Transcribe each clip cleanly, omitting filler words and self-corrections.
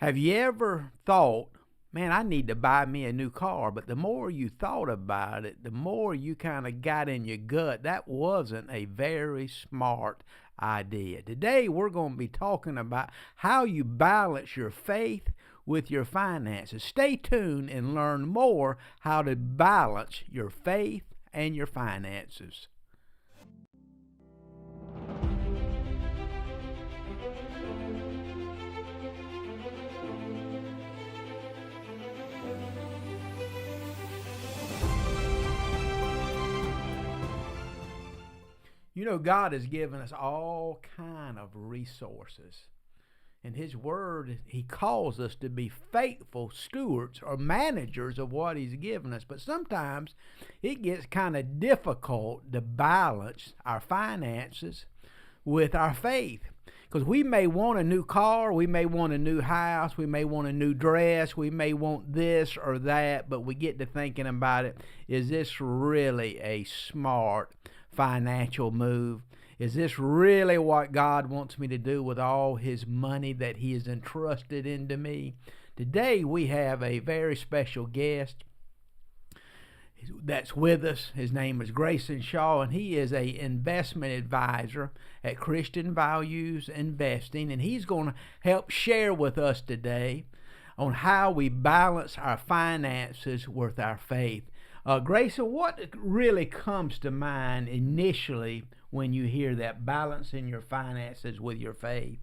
Have you ever thought, man, I need to buy me a new car? But the more you thought about it, the more you kind of got in your gut. That wasn't a very smart idea. Today, we're going to be talking about how you balance your faith with your finances. Stay tuned and learn more how to balance your faith and your finances. You know, God has given us all kind of resources. In His Word, He calls us to be faithful stewards or managers of what He's given us. But sometimes it gets kind of difficult to balance our finances with our faith. Because we may want a new car, we may want a new house, we may want a new dress, we may want this or that, but we get to thinking about it, is this really a smart financial move? Is this really what God wants me to do with all His money that He has entrusted into me? Today we have a very special guest that's with us. His name is Gracion Shaw, and he is an investment advisor at Christian Values Investing, and he's going to help share with us today on how we balance our finances with our faith. Grayson, what really comes to mind initially when you hear that, balancing your finances with your faith?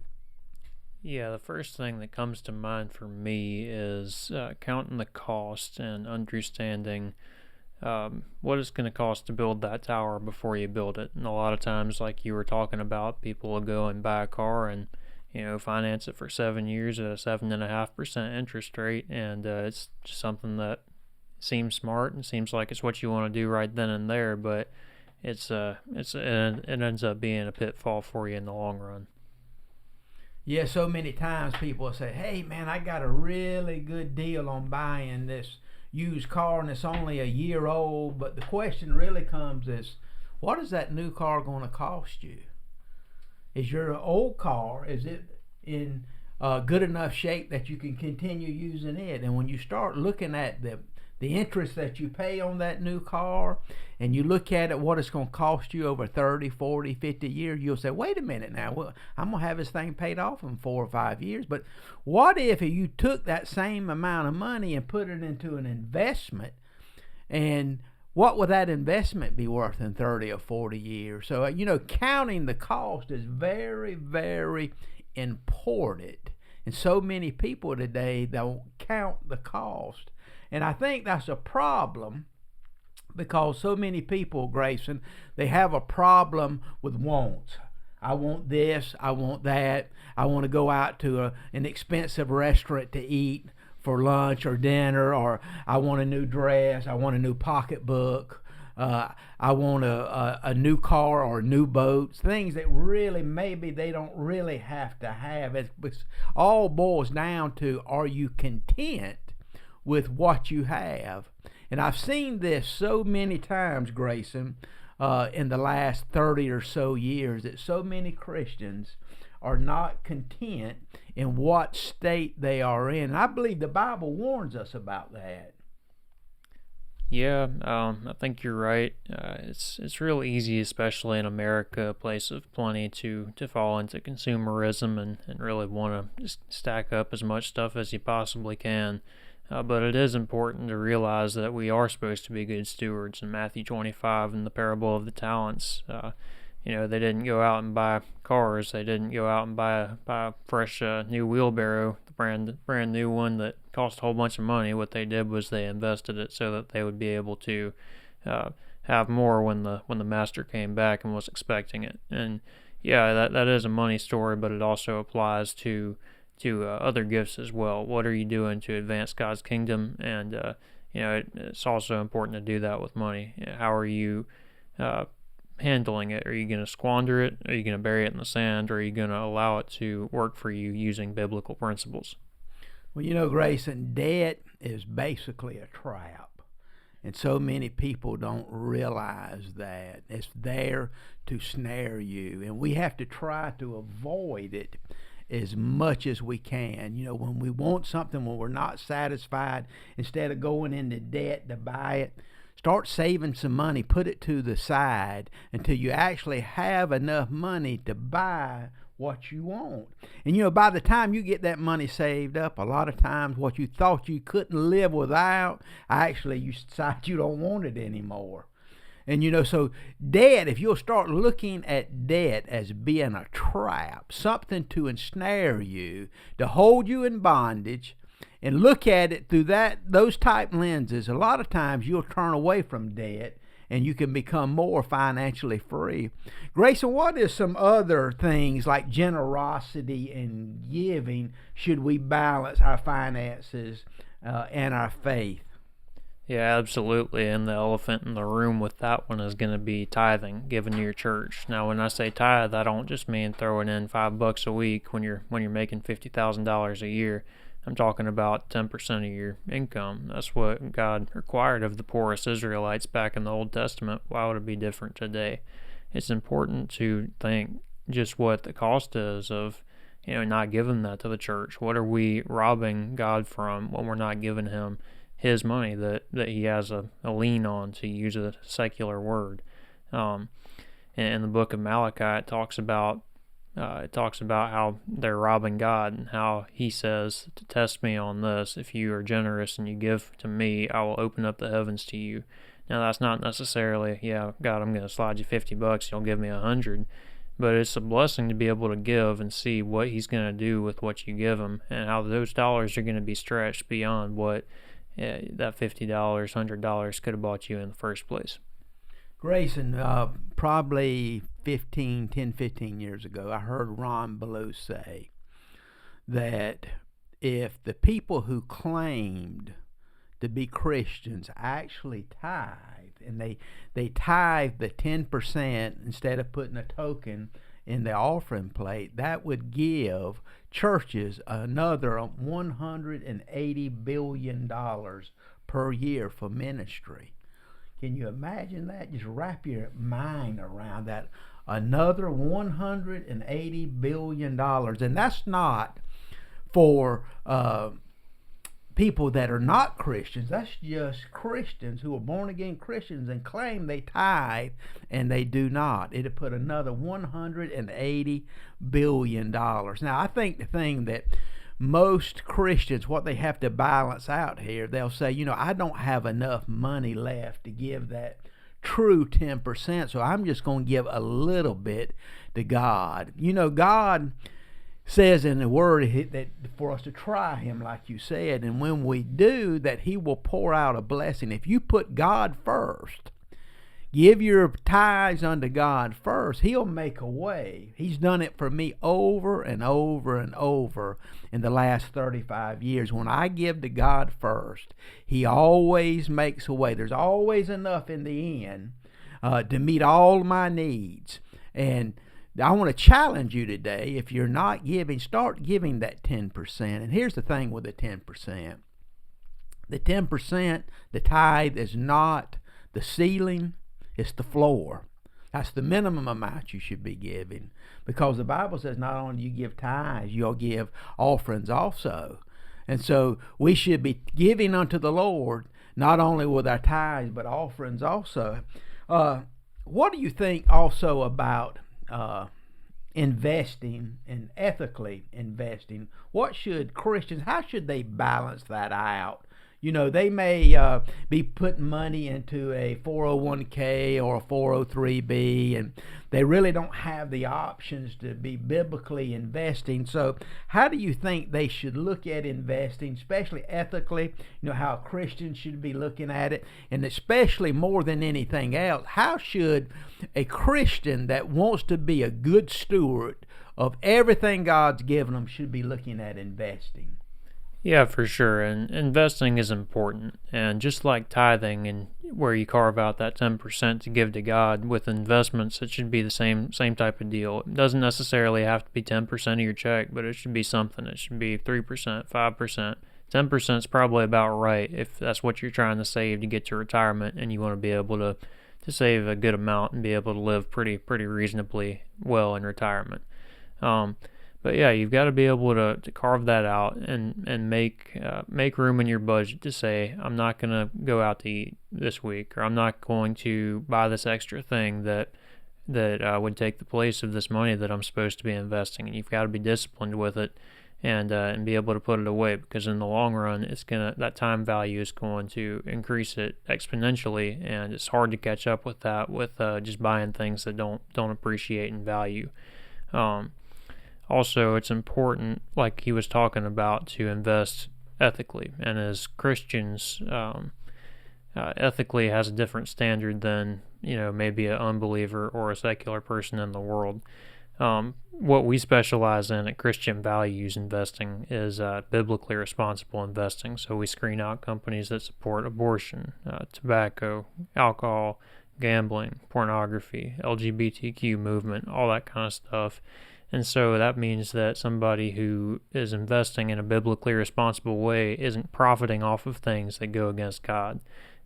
Yeah, the first thing that comes to mind for me is counting the cost and understanding what it's going to cost to build that tower before you build it. And a lot of times, like you were talking about, people will go and buy a car and finance it for 7 years at a 7.5% interest rate, and it's just something that seems smart and seems like it's what you want to do right then and there, but it ends up being a pitfall for you in the long run. Yeah, so many times people say, hey man, I got a really good deal on buying this used car and it's only a year old, but the question really comes is, what is that new car going to cost you? Is your old car, is it in good enough shape that you can continue using it? And when you start looking at the interest that you pay on that new car, and you look at it, what it's going to cost you over 30, 40, 50 years, you'll say, wait a minute now, well, I'm going to have this thing paid off in 4 or 5 years. But what if you took that same amount of money and put it into an investment, and what would that investment be worth in 30 or 40 years? So, counting the cost is very, very important. And so many people today don't count the cost. And I think that's a problem because so many people, Grayson, they have a problem with wants. I want this, I want that, I want to go out to an expensive restaurant to eat for lunch or dinner, or I want a new dress, I want a new pocketbook, I want a new car or new boats, things that really maybe they don't really have to have. It all boils down to, are you content with what you have? And I've seen this so many times, Grayson, in the last 30 or so years, that so many Christians are not content in what state they are in. And I believe the Bible warns us about that. Yeah, I think you're right. It's real easy, especially in America, a place of plenty, to fall into consumerism and really want to just stack up as much stuff as you possibly can. But it is important to realize that we are supposed to be good stewards. In Matthew 25, in the parable of the talents, they didn't go out and buy cars. They didn't go out and buy a fresh new wheelbarrow, the brand new one that cost a whole bunch of money. What they did was they invested it so that they would be able to have more when the master came back and was expecting it. And yeah, that is a money story, but it also applies to other gifts as well. What are you doing to advance God's kingdom? And it's also important to do that with money. How are you handling it? Are you going to squander it? Are you going to bury it in the sand? Or are you going to allow it to work for you using biblical principles? Well, Grayson, debt is basically a trap. And so many people don't realize that. It's there to snare you. And we have to try to avoid it as much as we can. When we want something, when we're not satisfied, instead of going into debt to buy it, start saving some money, put it to the side until you actually have enough money to buy what you want. And by the time you get that money saved up, a lot of times what you thought you couldn't live without, actually you decide you don't want it anymore. And so debt, if you'll start looking at debt as being a trap, something to ensnare you, to hold you in bondage, and look at it through those type lenses, a lot of times you'll turn away from debt and you can become more financially free. Grayson, what is some other things like generosity and giving should we balance our finances and our faith? Yeah, absolutely. And the elephant in the room with that one is going to be tithing, given to your church. Now, when I say tithe, I don't just mean throwing in $5 a week when you're making $50,000 a year. I'm talking about 10% of your income. That's what God required of the poorest Israelites back in the Old Testament. Why would it be different today? It's important to think just what the cost is of not giving that to the church. What are we robbing God from when we're not giving him his money that he has a lien on, to use a secular word? In the book of Malachi, it talks about how they're robbing God, and how he says to test me on this. If you are generous and you give to me, I will open up the heavens to you. Now, that's not necessarily, God, I'm going to slide you $50, you'll give me 100. But it's a blessing to be able to give and see what he's going to do with what you give him, and how those dollars are going to be stretched beyond what that $50, $100 could have bought you in the first place. Grayson, probably 10, 15 years ago, I heard Ron Ballou say that if the people who claimed to be Christians actually tithe, and they tithe the 10% instead of putting a token in the offering plate, that would give churches another $180 billion per year for ministry. Can you imagine that? Just wrap your mind around that. Another $180 billion. And that's not for people that are not Christians. That's just Christians who are born again Christians and claim they tithe, and they do not. It'd put another $180 billion. Now, I think the thing that most Christians, what they have to balance out here, they'll say, I don't have enough money left to give that true 10%, so I'm just going to give a little bit to God. God says in the Word that for us to try him, like you said, and when we do, that he will pour out a blessing. If you put God first, give your tithes unto God first, he'll make a way. He's done it for me over and over and over in the last 35 years. When I give to God first, he always makes a way. There's always enough in the end to meet all my needs. And I want to challenge you today, if you're not giving, start giving that 10%. And here's the thing with the 10%. The 10%, the tithe, is not the ceiling, it's the floor. That's the minimum amount you should be giving, because the Bible says not only do you give tithes, you'll give offerings also. And so we should be giving unto the Lord, not only with our tithes, but offerings also. What do you think also about investing and ethically investing? What should Christians, how should they balance that out? They may be putting money into a 401k or a 403b, and they really don't have the options to be biblically investing. So how do you think they should look at investing, especially ethically? How Christians should be looking at it, and especially more than anything else, how should a Christian that wants to be a good steward of everything God's given them should be looking at investing? Yeah, for sure. And investing is important. And just like tithing, and where you carve out that 10% to give to God, with investments, it should be the same type of deal. It doesn't necessarily have to be 10% of your check, but it should be something. It should be 3%, 5%. 10% is probably about right if that's what you're trying to save to get to retirement, and you want to be able to save a good amount and be able to live pretty reasonably well in retirement. But yeah, you've got to be able to carve that out and make room in your budget to say, I'm not going to go out to eat this week, or I'm not going to buy this extra thing that would take the place of this money that I'm supposed to be investing. And you've got to be disciplined with it and be able to put it away, because in the long run, that time value is going to increase it exponentially, and it's hard to catch up with that with just buying things that don't appreciate in value. Also, it's important, like he was talking about, to invest ethically. And as Christians, ethically has a different standard than maybe an unbeliever or a secular person in the world. What we specialize in at Christian Values Investing is biblically responsible investing. So we screen out companies that support abortion, tobacco, alcohol, gambling, pornography, LGBTQ movement, all that kind of stuff. And so that means that somebody who is investing in a biblically responsible way isn't profiting off of things that go against God.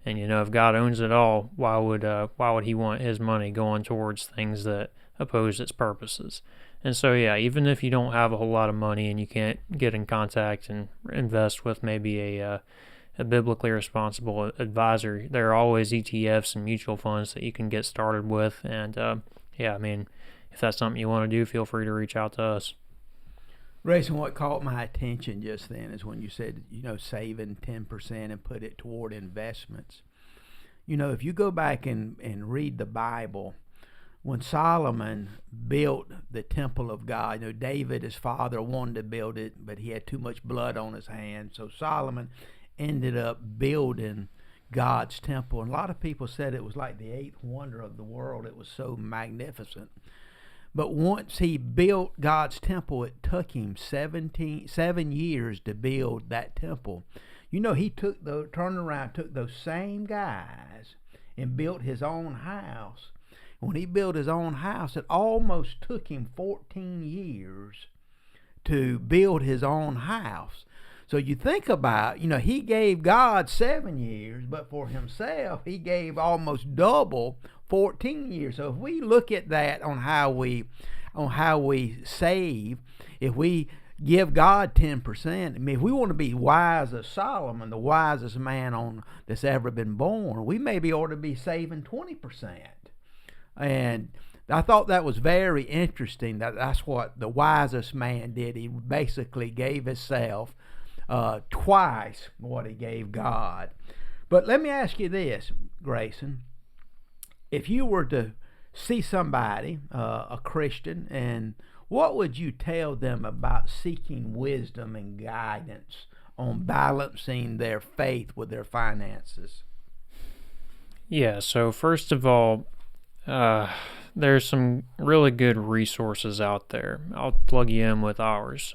And if God owns it all, why would he want his money going towards things that oppose its purposes? And so yeah, even if you don't have a whole lot of money and you can't get in contact and invest with maybe a biblically responsible advisor, there are always ETFs and mutual funds that you can get started with. And yeah, I mean, if that's something you want to do, feel free to reach out to us. Grayson, what caught my attention just then is when you said, saving 10% and put it toward investments. If you go back and read the Bible, when Solomon built the temple of God, David, his father, wanted to build it, but he had too much blood on his hands. So Solomon ended up building God's temple. And a lot of people said it was like the eighth wonder of the world. It was so magnificent. But once he built God's temple, it took him 7 years to build that temple. He turned around, took those same guys and built his own house. When he built his own house, it almost took him 14 years to build his own house. So you think about, he gave God 7 years, but for himself, he gave almost double, 14 years. So if we look at that on how we save, if we give God 10%, I mean, if we want to be wise as Solomon, the wisest man that's ever been born, we maybe ought to be saving 20%. And I thought that was very interesting. That's what the wisest man did. He basically gave himself twice what he gave God. But let me ask you this, Grayson. If you were to see somebody, a Christian, and what would you tell them about seeking wisdom and guidance on balancing their faith with their finances? Yeah, so first of all, there's some really good resources out there. I'll plug you in with ours.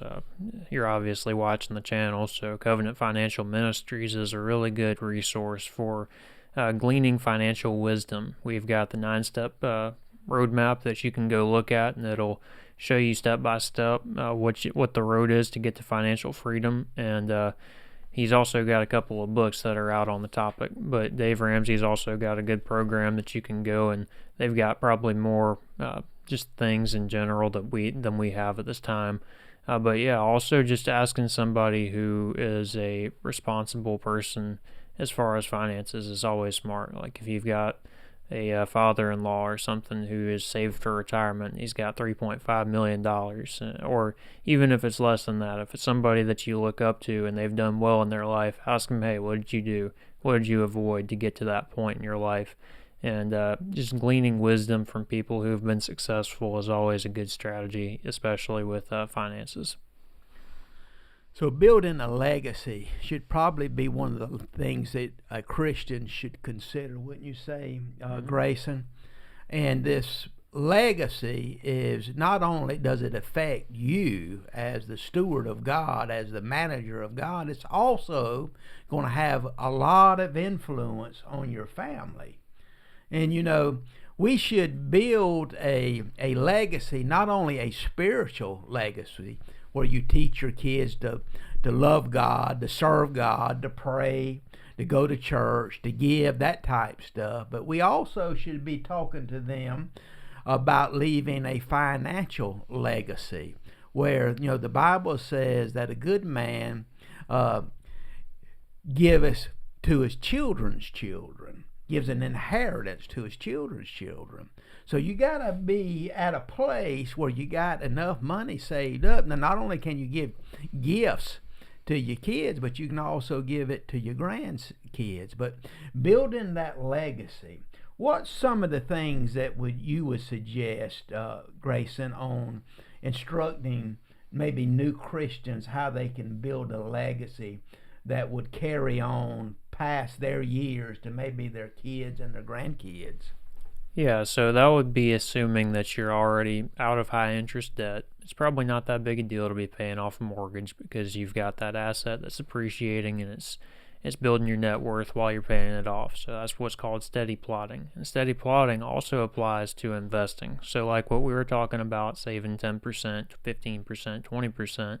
You're obviously watching the channel, so Covenant Financial Ministries is a really good resource for gleaning financial wisdom. We've got the 9-step roadmap that you can go look at, and it'll show you step by step what the road is to get to financial freedom. And he's also got a couple of books that are out on the topic. But Dave Ramsey's also got a good program that you can go, and they've got probably more just things in general than we have at this time. But yeah, also just asking somebody who is a responsible person as far as finances is always smart. Like if you've got a father-in-law or something who is saved for retirement, he's got $3.5 million, or even if it's less than that, if it's somebody that you look up to and they've done well in their life, ask them, hey, what did you do? What did you avoid to get to that point in your life? And just gleaning wisdom from people who have been successful is always a good strategy, especially with finances. So building a legacy should probably be one of the things that a Christian should consider, wouldn't you say, Grayson? And this legacy is not only does it affect you as the steward of God, as the manager of God, it's also going to have a lot of influence on your family. And we should build a legacy, not only a spiritual legacy, where you teach your kids to love God, to serve God, to pray, to go to church, to give, that type stuff. But we also should be talking to them about leaving a financial legacy, where, the Bible says that a good man uh, giveth to his children's children, gives an inheritance to his children's children. So you got to be at a place where you got enough money saved up. Now, not only can you give gifts to your kids, but you can also give it to your grandkids. But building that legacy, what's some of the things that you would suggest, Grayson, on instructing maybe new Christians how they can build a legacy that would carry on past their years to maybe their kids and their grandkids? Yeah, so that would be assuming that you're already out of high interest debt. It's probably not that big a deal to be paying off a mortgage because you've got that asset that's appreciating and it's building your net worth while you're paying it off. So that's what's called steady plotting. And steady plotting also applies to investing. So like what we were talking about, saving 10%, 15%, 20%,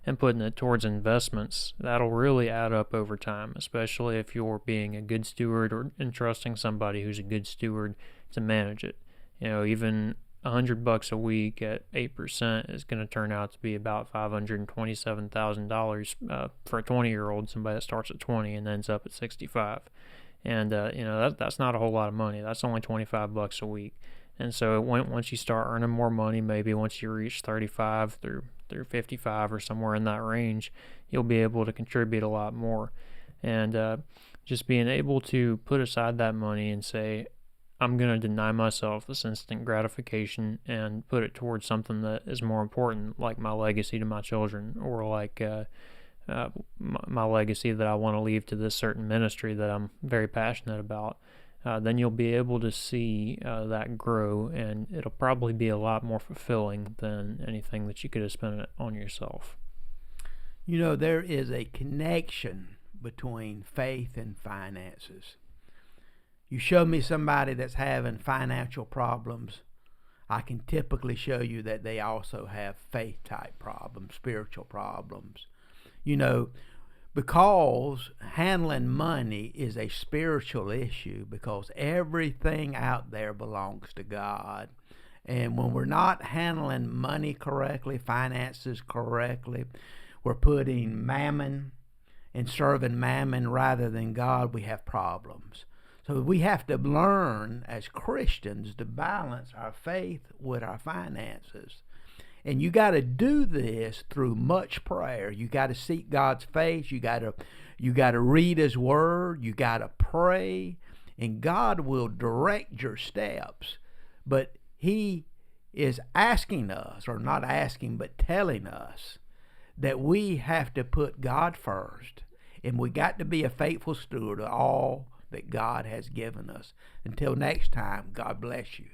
and putting it towards investments, that'll really add up over time, especially if you're being a good steward or entrusting somebody who's a good steward to manage it. Even $100 a week at 8% is going to turn out to be about $527,000 for a 20-year-old, somebody that starts at 20 and ends up at 65. And that's not a whole lot of money. That's only $25 a week. And so once you start earning more money, maybe once you reach 35 through 55 or somewhere in that range, you'll be able to contribute a lot more. And just being able to put aside that money and say, I'm going to deny myself this instant gratification and put it towards something that is more important, like my legacy to my children, or like my legacy that I want to leave to this certain ministry that I'm very passionate about. Then you'll be able to see that grow, and it'll probably be a lot more fulfilling than anything that you could have spent it on yourself. There is a connection between faith and finances. You show me somebody that's having financial problems, I can typically show you that they also have faith type problems, spiritual problems. Because handling money is a spiritual issue, because everything out there belongs to God. And when we're not handling money correctly, finances correctly, we're putting mammon and serving mammon rather than God, we have problems. So we have to learn as Christians to balance our faith with our finances. And you got to do this through much prayer. You got to seek God's face. You got to read His Word. You got to pray, and God will direct your steps. But He is asking us, or not asking, but telling us that we have to put God first, and we got to be a faithful steward of all that God has given us. Until next time, God bless you.